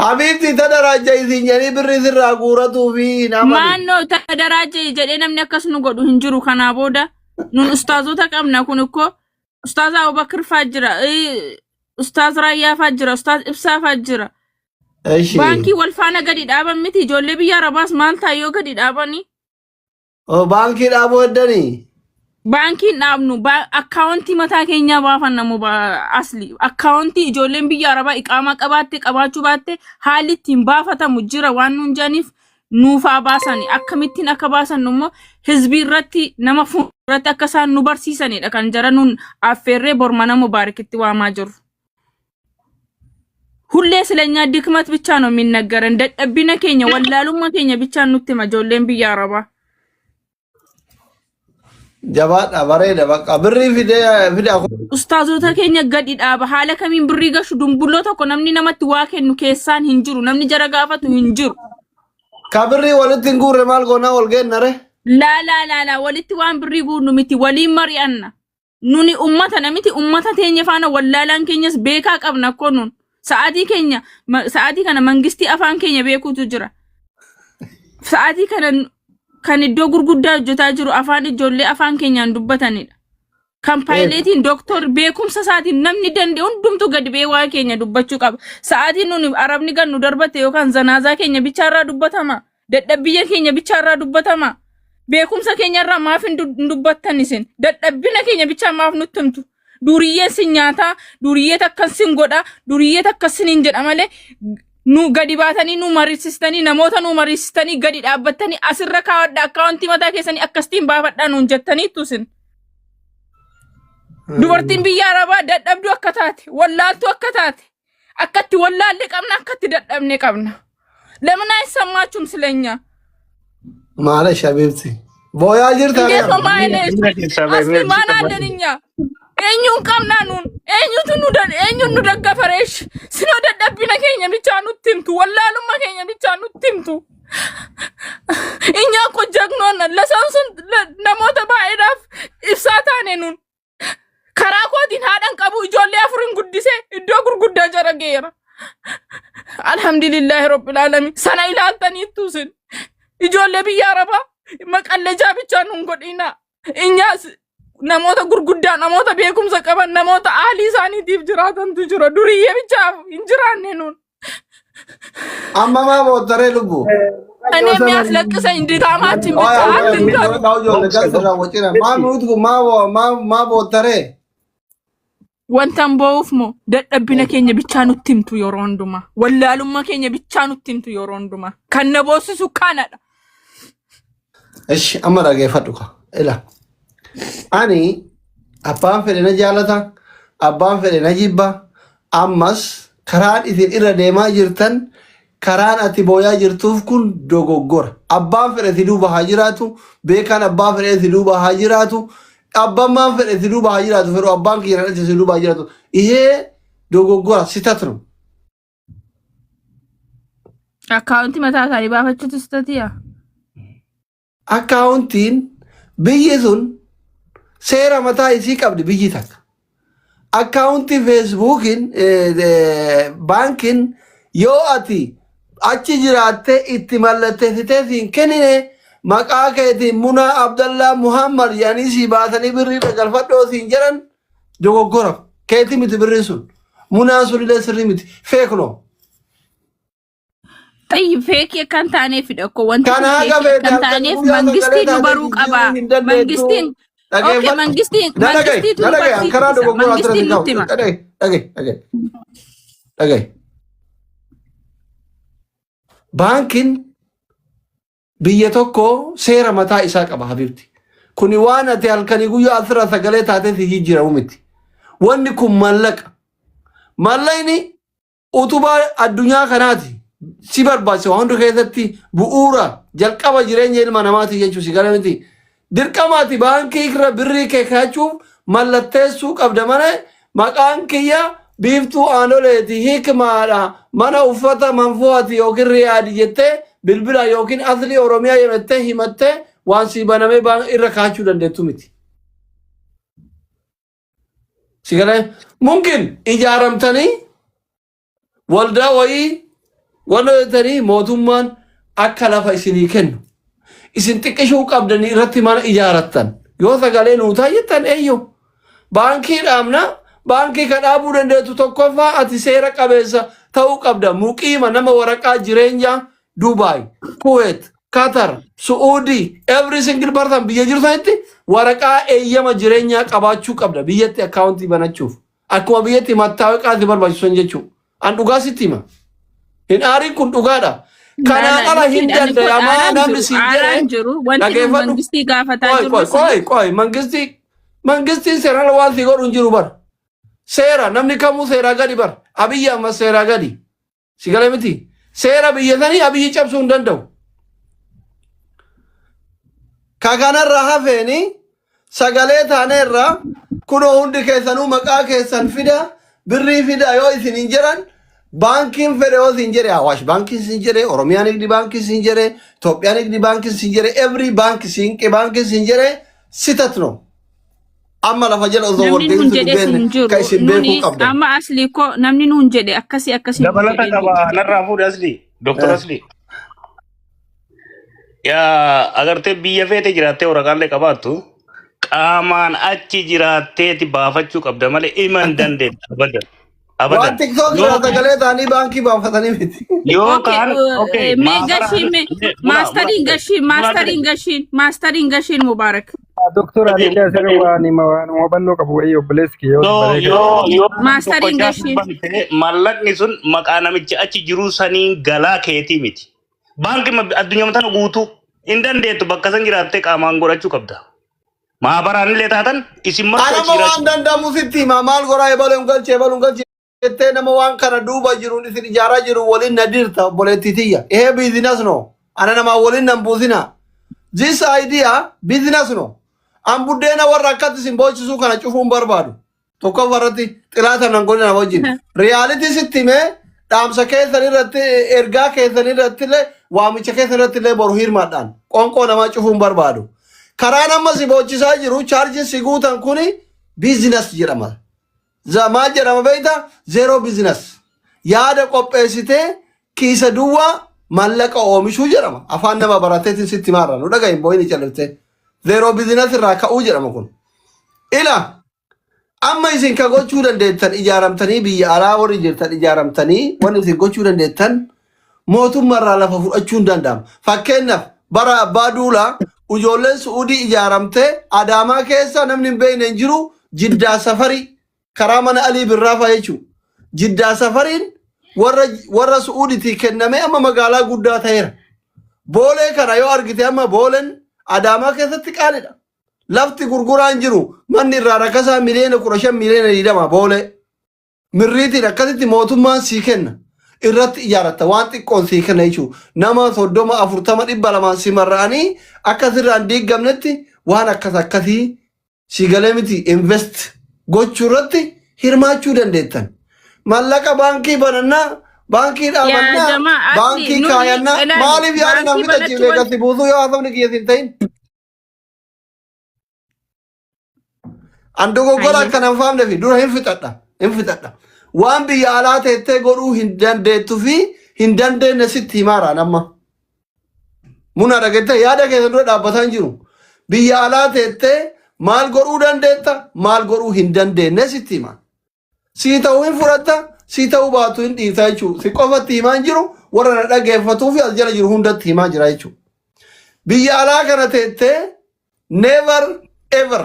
حبيبتي تدرج يسيني بري سر غورتو في نامني ما إنه تدرج جدنا من يكسر نقول هنجرو كنا بودا نون أستاذه تكمل كونكو أستاذ أبو بكر فجرة أستاذ رايا فجرة أستاذ إبسا فجرة ايش بانكي والفانا قديد أبا متي جولي بيا رباس مالتا يو قديد أباني او بانكي ابو ودني بانكي نابنو أكاونتي متا كينيا بافن نمو با أصلي أكاونتي جولين بيا ربا إقامة قباتي قباتو باتي حالي تنبافة مجرى وانون جانيف نوفا باساني أكمتين أكباسان نمو حزبي رتي نما فورت أكسان نبرسيساني لكن جرانون أفره برمانا مباركتي واما جر ሁሌ ስለኛ ድክመት ብቻ ነው የሚነገር እንደጠብነ ከኛ ወላሉማ ከኛ ብቻ ኑት ማጆለን ቢያረባ جبات ابريد بقى بري في ኡስታዞ ተከኛ ገዲዳ በሐለ ከሚን ብሪ ገሹ ዱምቡሎ ተኮ ነምኒ ነመት ዋከኑ ከሳን hinjiru namni jara gaafatu hinjiru kabri walitti ngure mal gona wolgen nare la walitti waan birri guunu miti wali mari'anna nuni ummata namiti ummata teenya faana wallalan keenyas beeka qabna konun sa'atii keenya sa'atii kana mangisti afaan keenya beekutu jira sa'atii kana kan iddoo gurguddaa hojjetaa jiru afaan ijoollee afaan keenyaan dubbatanidha kan paayileetiin doktor beekumsa sa'atiin namni danda'e hundumtu gadi bee waa keenya dubbachuu qaba sa'atiin nuni arabni gannu darbate yookaan zanaazaa keenya bichaarraa dubbatama dadhabbiya keenya bichaarraa dubbatama beekumsa keenyarraa maaf hin dubbattan isin dadhabbina keenya bichaa maaf nuttumtu duriyyee sin nyaata duriyyee takkasin godha duriyyee takkasin hin jedha malee nu gadi baatanii nu mariisistanii namoota nu mariisistanii gadi dhaabbattanii asirra kaawwadha akkaawuntii mataa keessanii akkastiin baafadhaa nuun jettanii tusin dubartiin biyya arabaa dadhabdu akka taate wallaaltu akka taate akkatti wallaalle qabna akkatti dadhabne qabna lamna isamaachum silenya معلش حبيبتي بويا جرت Ngeso maayilees asli maana adaninya eenyuun qabna nuun eenyutu nu daggafareesh sino dadhabbina keenya bichaa nutti himtu wallaalumma keenya bichaa nutti himtu inya ko jagnoona lasaan sun namoota baay'eedhaaf ibsaa taane nuun karaa kootiin haadhan qabu ijoollee afurin guddise iddoo gurguddaa jara geera alhamdulillahi rabbil alamin sana ilaaltaniittu sin ijoollee biyya arabaa maqalleejaa bichaa nuun godhina inyaas namoota gurguddaa namoota beekumsa qaban namoota aalii isaaniitiif jiraatantu jira duriyyee bichaa hin jiraanne nuun amma ma bootare lubu እኔ የሚያስለቅሰኝ ድካማችን ብቻ ma bootare wantan bo'uuf moo dadhabbina keenya bichaa nutti himtu yeroo hundumaa wallaalummaa keenya bichaa nutti himtu yeroo hundumaa kan na boosisu kanadha እሺ አመራ ገፈዱካ ኢላ አኒ አባን ፈለና ጃለታ አባን ፈለና ጂባ አማስ ከራን ኢቲን ኢራ ደማ ጅርተን ከራን አቲ ቦያ ጅርቱፍ ኩን ዶጎጎር አባን ፈለቲ ዱባ ሃጅራቱ ቤካን አባን ፈለቲ ዱባ ሃጅራቱ አባማን ፈለቲ ዱባ ሃጅራቱ ፈሮ አባን ኪራን ፈለቲ ዱባ ሃጅራቱ ይሄ ዶጎጎር ሲተት ነው አካውንቲ መታታሪ ባፈችት ስተቲያ አካውንቲን ብይዙን ሴራ መታ ይሲ ቀብድ ብይታክ አካውንቲ ፌስቡክን ባንክን ዮ አቲ አቺ ጅራቴ ኢትመለተ ሲቴሲን ከኒኔ መቃከቲ ሙና አብደላ ሙሐመድ ያኒ ሲባተኒ ብሪ ተገልፈዶ ሲንጀረን ዶጎጎራ ከቲ ምት ብሪሱን ሙና ሱል ለስሪምት ፌክ ነው طيب فيك كان تاني في دكو وانت كان تاني في منجستين نبرو قبا منجستين اوكي منجستين انكرا دوغورا ترى اجي بانكين بيتوكو سيرا متى إسا قبا حبيبتي كوني وانا تيالكني قويو أثرى ثقالي تاتي هجرة ومتي وانكم مليني أتوبا الدنيا كناتي sibar baase wandu keessatti bu'uura jalqaba jireenya ilma namaati jechuun si galamiti dirqamaati baankii irra birrii kee kaachuuf mallatteessuu qabda malee maqaan kiyya biiftuu aanoleeti hikmaadha mana uffata manfuuti yookiin riyaadi jettee bilbila yookiin asli oromiyaa yemettee himattee waan si banamee irra kaachuu dandeettu miti. Si galee mungkin ijaaramtanii waldaa wayii wallootanii mootummaan akka lafa isinii kennu isin xiqqishuu qabdanii irratti mana ijaarattan yoo sagalee nuu taayettan eeyyo baankii dhaabna baankii ka dhaabuu dandeetu tokkoffaa ati seera qabeessa ta'uu qabda muqiima nama waraqaa jireenya Dubai, Kuwait, Qatar, Saudi, every single person biyya jirtanitti waraqaa eeyyama jireenyaa qabaachuu qabda biyyatti akkaawuntii banachuuf akkuma biyyatti mattaawaqaati barbaachisan jechuudha. An dhugaa sitti hima. Hin aariin kun dhugaadha. Kanaan ala hin danda'amaa namni siin jedhee mangistii gaafataa jiru. Qoy mangistiin seeraan waan si godhu hin jiru bara. Seera namni kamuu seeraa gadi bara. Abiyyi amma seeraa gadi. Si galee miti. Seera biyya sanii abiyyi cabsuu hin danda'u. Ka kanarraa hafeeni sagalee taaneerraa kunoo hundi keessanuu maqaa keessan fida birrii fida yoo isin hin jiran bankiin fedhe yoo isin jedhe Awaash baankii isin jedhe Oromiyaa Nigdi baankii isin jedhe Itoophiyaa Nigdi baankii isin jedhe every bank Siinqee baankii isin jedhe sitatno amma lafa jala osoo walga'ii beekne ka isin beekuu qabda. Amma asli ko namni nuun jedhe akkasi. Dabalata qaba narraa fuudhe asli Dr. Asli. Yaa agartee biyya feete jiraattee waraqaalee qabaattu qaamaan achi jiraatteeti baafachuu qabda malee iman dandeetta abadan. Waan TikTok irraa sagalee ta'anii baankii baafatanii miti. Yookaan maastariin gashiin Mubaarak. Doktor Adilyaa Siree waan hubannoo qabu wayii obboleessi yoo maastariin gashiin mallaqni sun maqaa namicha achi jiru saniin galaa keetii miti. Baankii addunyaa tana guutuu hin dandeettu bakka san jiraattee qaamaan godhachuu qabda. Maabaraan illee taatan isin marga jira. Anama waan danda'amu sitti maal goraa ebaluun galchee jettee nama waan kana duuba jiruun isin ijaaraa jiru waliin na dirta obboleettitiyya. Business no. Ana nama waliin nan buusina. This idea business no. An buddeena warra akkatti isin boochisuu kana cufuun barbaadu. Tokko warratti xilaata nan godhe na wajjin. Reality sitti mee dhaamsa keessan irratti ergaa keessan irratti illee waamicha keessan irratti illee boru hirmaadhaan qonqoo namaa cufuun barbaadu. Karaa nama si boochisaa jiru chaarjiin si guutan kuni business jedhama. Zamaa jedhama beekta zero business. Yaada qopheessitee kiisa duwwaa mallaqa oomishuu jedhama. Afaan nama barateetiin sitti maarra nu dhagahin boo'ini calliftee. Zero business irraa ka'uu jedhama kun. Ila amma isin ka gochuu dandeettan ijaaramtanii biyya alaa warri jirtan ijaaramtanii wanni isin gochuu dandeettan mootummaarraa lafa fudhachuu hin danda'amu. Fakkeenyaaf bara abbaa duulaa ijoolleen Suudii ijaaramtee Adaamaa keessa namni hin beekne hin jiru Jiddaa Safarii karaa mana Alii Birraafaa jechuudha. Jiddaa Safariin warra Suudiitii kennamee amma magaalaa guddaa ta'eera. Boolee kana yoo argite amma booleen Adaamaa keessatti qaaliidha. Lafti gurguraan jiru manni irraa rakkasaa miliyoona 15 miliyoona 20 boolee. Mirriitiin akkasitti mootummaan sii kenna. Irratti ijaaratta waan xiqqoon sii kenna jechuudha. Nama 30 40 200 si marra'anii akkasirraan diigamnetti waan akkasii si galee miti invest gochuu irratti hirmaachuu dandeettan. Mallaqa baankii banannaa baankii dhaabannaa baankii kaayannaa maaliif yaada namni tachiifee gadi buusuu yoo haasofni kiyya siin ta'in. An dogoggora akkana hin faamne fi dura hin fixadha. Waan biyya alaa teettee godhuu hin dandeettuu fi hin dandeenye sitti himaaraan amma. Muna dhagettee yaada keessan dura dhaabbataa hin jiru. Biyya alaa teettee maal godhuu dandeetta maal godhuu hin dandeenye sitti himaa. Sii ta'uu hin fudhatta sii ta'uu baatu hin dhiisa jechuudha. Si qofatti himaa hin jiru warra na dhageeffatuu fi as jala jiru hundatti himaa jira jechuudha. Biyya alaa kana teettee never ever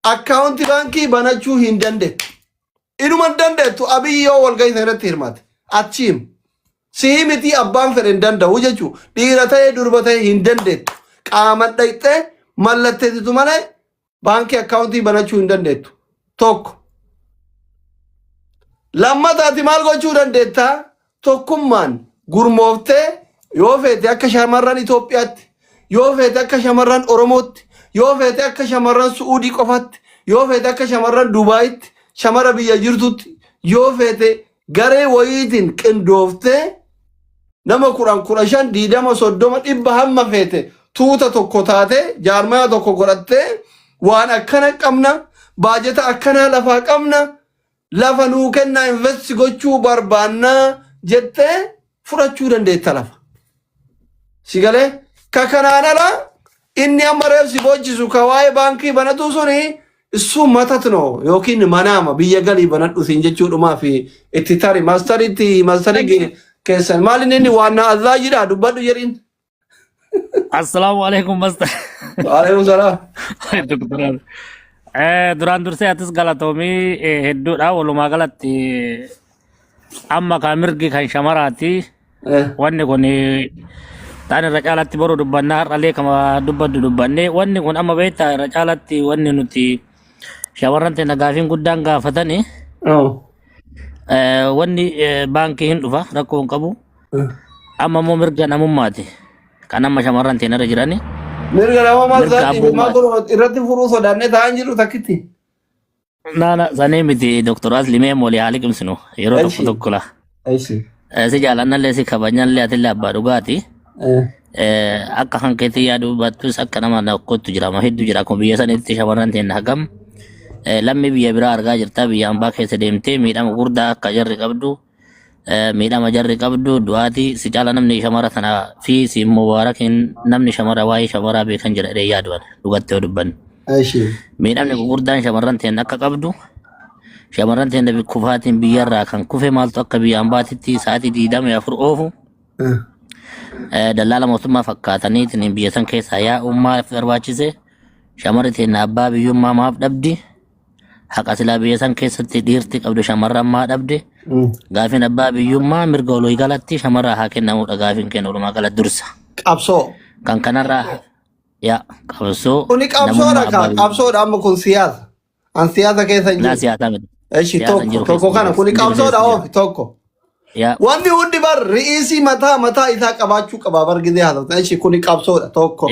akkaawunti baankii banachuu hin dandeettu. Inuma dandeettu abiyyi yoo walgahii irratti hirmaate achiim. Sii miti abbaan fedhe hin danda'u jechuudha. Dhiira ta'ee durba ta'ee hin dandeettu. Qaama dhaqxee mallatteessitu malee baankii akkaawuntii banachuu hin dandeettu. Tokko. Lammataati maal gochuu dandeettaa? Tokkummaan gurmooftee yoo feete akka shamarran Itoophiyaatti, yoo feete akka shamarran Oromootti, yoo feete akka shamarran Suudii qofaatti, yoo feete akka shamarran Dubaayitti, shamara biyya jirtutti, yoo feete garee wayiitiin qindooftee nama 10 15 20 30 dhibba hamma feete tuuta tokko taate jaarmaya tokko godhattee waan akkana qabna baajeta akkanaa lafaa qabna lafa nuu kennaa invest gochuu barbaannaa jettee fudhachuu dandeetta lafa. Si galee ka kanaan ala inni amma reef si boochisu ka waa'ee baankii banatu suni isu matatno yookiin manaama biyya galii banadhu siin jechuudhumaa fi itti tari maastarii keessan maalin inni waannaa azaa jidhaa dubbadhu jedhin. Assalamu alaikum Master. Waalaikum salaam. Duraan dursee atis galatoomii hedduudha walumaa galatti amma ka mirgi kan shamaraati wanni kun taan irra caalatti boruu dubbannaa har'alee kama dubbaddu dubbanne wanni kun amma beektaa irra caalatti wanni nuti shamarran ta'e gaafiin guddaan gaafatani wanni baankii hin dhufa rakkoo hin qabu amma immoo mirga namummaati kan amma shamarran ta'e irra jirani. Mirga namummaa maakuu irratti furuu sodaannee taa'an jiru takkitti. Naana sanee miti Dr. Aslimee Moolii haali qimsinu yeroo tokko tokko la. Si jaalannallee si kabajnallee atillee abbaa dhugaati. Akka hankeetti yaadu battus akka nama nakkootu jira ma hedduu jira akkuma biyya sanitti shamarran ta'e hagam lammii biyya biraa argaa jirta biyya hambaa keessa deemtee miidhama guddaa akka jarri qabdu miidhama jarri qabdu du'aati si caala namni shamara tana fi si mubaarakin namni shamara waa'ee shamaraa beekan jedhee yaaduwan dhugatti yoo dubbanne. Miidhamni gurguddaan shamarran ta'e akka qabdu shamarran ta'e kufaatiin biyyarraa kan kufe maaltu akka biyya hambaatitti sa'aatii 24 oofu dallala mootummaa fakkaataniitiin biyya san keessaa yaa'ummaa barbaachise shamarri ta'e abbaa biyyummaa maaf dhabdi haqa silaa biyya san keessatti dhiirti qabdu shamarran maa dhabde gaafiin abbaa biyyummaa mirga walii galatti shamarraa haa kennamuudha gaafiin kenna walumaa gala dursa. Qabsoo. Kan kanarraa yaa qabsoo. Kuni qabsoodha qabsoodha amma kun siyaasa. An siyaasa keessa hin jiru. Siyaasa miti. Eshi tokko kana kuni qabsoodha oofi tokko. Wanni hundi bar ri'isii mataa isaa qabaachuu qaba bar gidee haa ta'u eshi kuni qabsoodha tokko.